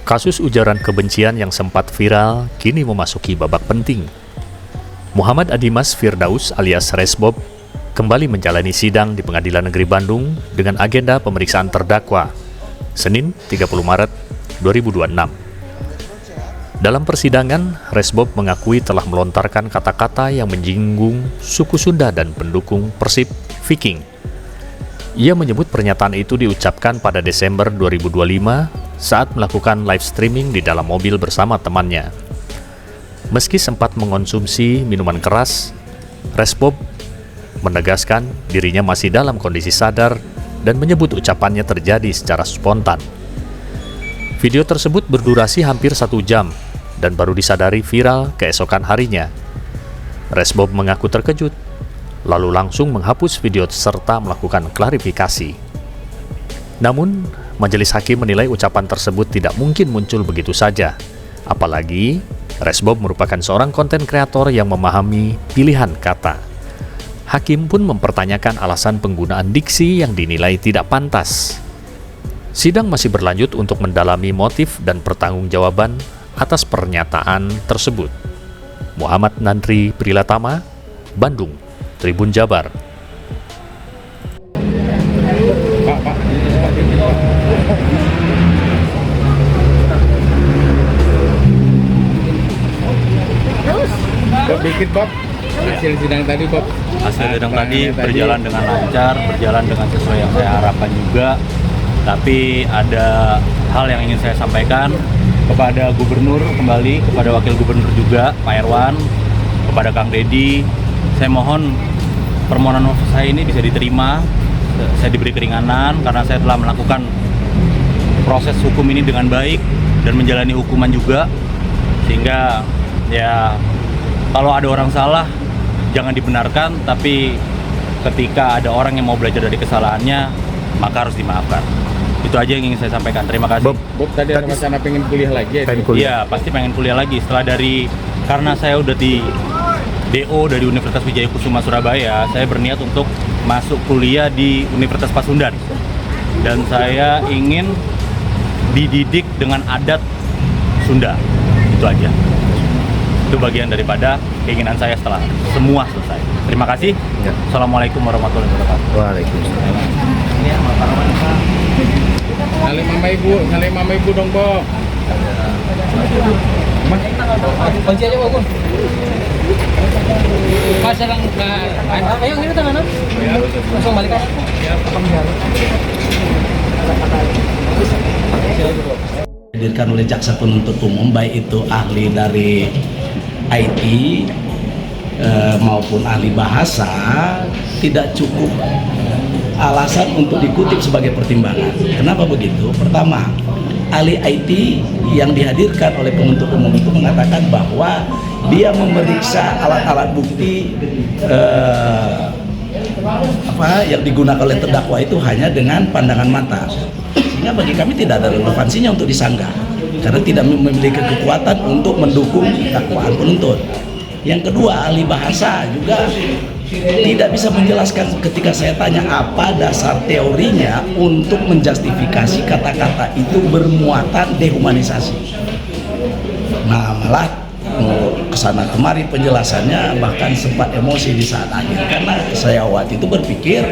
Kasus ujaran kebencian yang sempat viral kini memasuki babak penting. Muhammad Adimas Firdaus alias Resbob kembali menjalani sidang di Pengadilan Negeri Bandung dengan agenda pemeriksaan terdakwa Senin 30 Maret 2026. Dalam persidangan, Resbob mengakui telah melontarkan kata-kata yang menyinggung suku Sunda dan pendukung Persib Viking. Ia menyebut pernyataan itu diucapkan pada Desember 2025 saat melakukan live streaming di dalam mobil bersama temannya. Meski sempat mengonsumsi minuman keras, Resbob menegaskan dirinya masih dalam kondisi sadar dan menyebut ucapannya terjadi secara spontan. Video tersebut berdurasi hampir 1 jam dan baru disadari viral keesokan harinya. Resbob mengaku terkejut, lalu langsung menghapus video serta melakukan klarifikasi. Namun, Majelis Hakim menilai ucapan tersebut tidak mungkin muncul begitu saja. Apalagi, Resbob merupakan seorang konten kreator yang memahami pilihan kata. Hakim pun mempertanyakan alasan penggunaan diksi yang dinilai tidak pantas. Sidang masih berlanjut untuk mendalami motif dan pertanggungjawaban atas pernyataan tersebut. Muhammad Nandri Prilatama, Bandung, Tribun Jabar. Bob, dikit Bob, hasil sidang tadi Bob. Hasil sidang tadi berjalan dengan lancar, berjalan dengan sesuai yang saya harapkan juga. Tapi ada hal yang ingin saya sampaikan kepada Gubernur kembali, kepada Wakil Gubernur juga, Pak Erwan, kepada Kang Deddy. Saya mohon permohonan saya ini bisa diterima. Saya diberi keringanan karena saya telah melakukan proses hukum ini dengan baik dan menjalani hukuman juga, sehingga ya kalau ada orang salah jangan dibenarkan, tapi ketika ada orang yang mau belajar dari kesalahannya maka harus dimaafkan. Itu aja yang ingin saya sampaikan. Terima kasih. Bob tadi ada wacana pengen kuliah lagi ya? Iya, pasti pengen kuliah lagi karena saya udah di DO dari Universitas Wijaya Kusuma Surabaya. Saya berniat untuk masuk kuliah di Universitas Pasundan, dan saya ingin dididik dengan adat Sunda. Itu aja. Itu bagian daripada keinginan saya setelah semua selesai. Terima kasih. Ya. Assalamualaikum warahmatullahi wabarakatuh. Waalaikumsalam. Salim mama ibu dong Bob. Kunci aja Bob. Mas sekarang ayo ini tangan. Langsung balik kan. Dihadirkan oleh jaksa penuntut umum, baik itu ahli dari IT maupun ahli bahasa, tidak cukup alasan untuk dikutip sebagai pertimbangan. Kenapa begitu? Pertama, ahli IT yang dihadirkan oleh penuntut umum itu mengatakan bahwa dia memeriksa alat-alat bukti yang digunakan oleh terdakwa itu hanya dengan pandangan mata, sehingga bagi kami tidak ada relevansinya untuk disanggah karena tidak memiliki kekuatan untuk mendukung dakwaan penuntut. Yang kedua, ahli bahasa juga tidak bisa menjelaskan ketika saya tanya apa dasar teorinya untuk menjustifikasi kata-kata itu bermuatan dehumanisasi. Nah, malah kesana kemari penjelasannya, bahkan sempat emosi di saat akhir karena saya waktu itu berpikir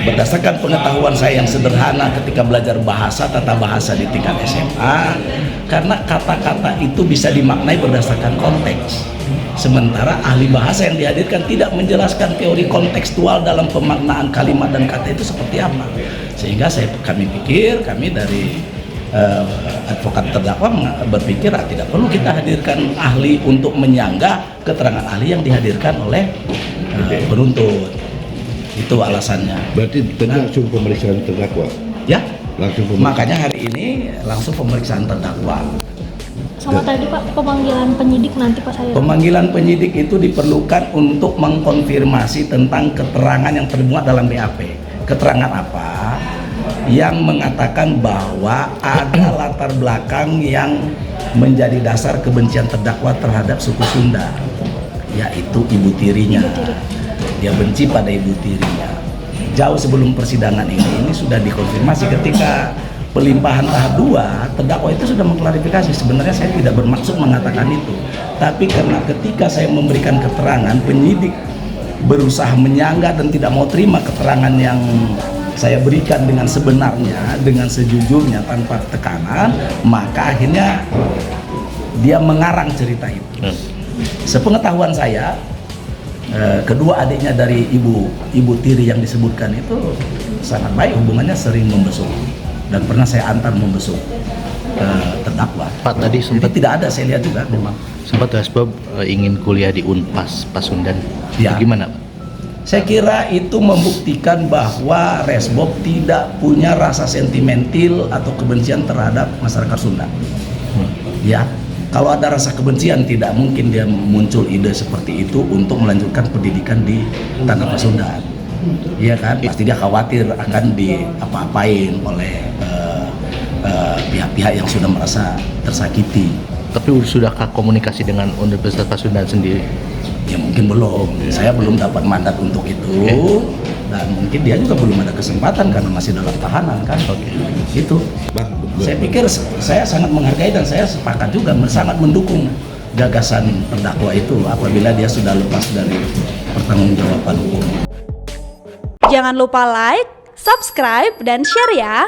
berdasarkan pengetahuan saya yang sederhana ketika belajar bahasa, tata bahasa di tingkat SMA, karena kata-kata itu bisa dimaknai berdasarkan konteks. Sementara ahli bahasa yang dihadirkan tidak menjelaskan teori kontekstual dalam pemaknaan kalimat dan kata itu seperti apa, sehingga kami dari advokat terdakwa berpikir tidak perlu kita hadirkan ahli untuk menyanggah keterangan ahli yang dihadirkan oleh penuntut. Itu alasannya. Berarti langsung pemeriksaan terdakwa? Ya, langsung makanya hari ini langsung pemeriksaan terdakwa. Sama tadi Pak, pemanggilan penyidik nanti Pak saya. Pemanggilan penyidik itu diperlukan untuk mengkonfirmasi tentang keterangan yang termuat dalam BAP. Keterangan apa? Yang mengatakan bahwa ada latar belakang yang menjadi dasar kebencian terdakwa terhadap suku Sunda, yaitu ibu tirinya. Dia benci pada ibu tirinya. jauh sebelum persidangan ini sudah dikonfirmasi ketika pelimpahan tahap 2, terdakwa itu sudah mengklarifikasi sebenarnya saya tidak bermaksud mengatakan itu, tapi karena ketika saya memberikan keterangan, penyidik berusaha menyanggah dan tidak mau terima keterangan yang saya berikan dengan sebenarnya, dengan sejujurnya tanpa tekanan, maka akhirnya dia mengarang cerita itu. Sepengetahuan saya, kedua adiknya dari ibu Tiri yang disebutkan itu sangat baik hubungannya, sering membesuk dan pernah saya antar membesuk terdakwa. Pak tadi sempat Jadi tidak ada, saya lihat juga memang. sempat Resbob ingin kuliah di Unpas Pasundan. Ya. Itu gimana, Pak? Saya kira itu membuktikan bahwa Resbob tidak punya rasa sentimental atau kebencian terhadap masyarakat Sunda. Ya, kalau ada rasa kebencian tidak mungkin dia muncul ide seperti itu untuk melanjutkan pendidikan di tanah Pasundan. Iya kan? Pasti dia khawatir akan diapa-apain oleh pihak-pihak yang sudah merasa tersakiti. Tapi sudahkah komunikasi dengan Universitas Pasundan sendiri? Ya mungkin belum, saya belum dapat mandat untuk itu, dan mungkin dia juga belum ada kesempatan karena masih dalam tahanan kan. Itu. Saya pikir saya sangat menghargai dan saya sepakat juga, sangat mendukung gagasan terdakwa itu apabila dia sudah lepas dari pertanggungjawaban hukum. Jangan lupa like, subscribe, dan share ya.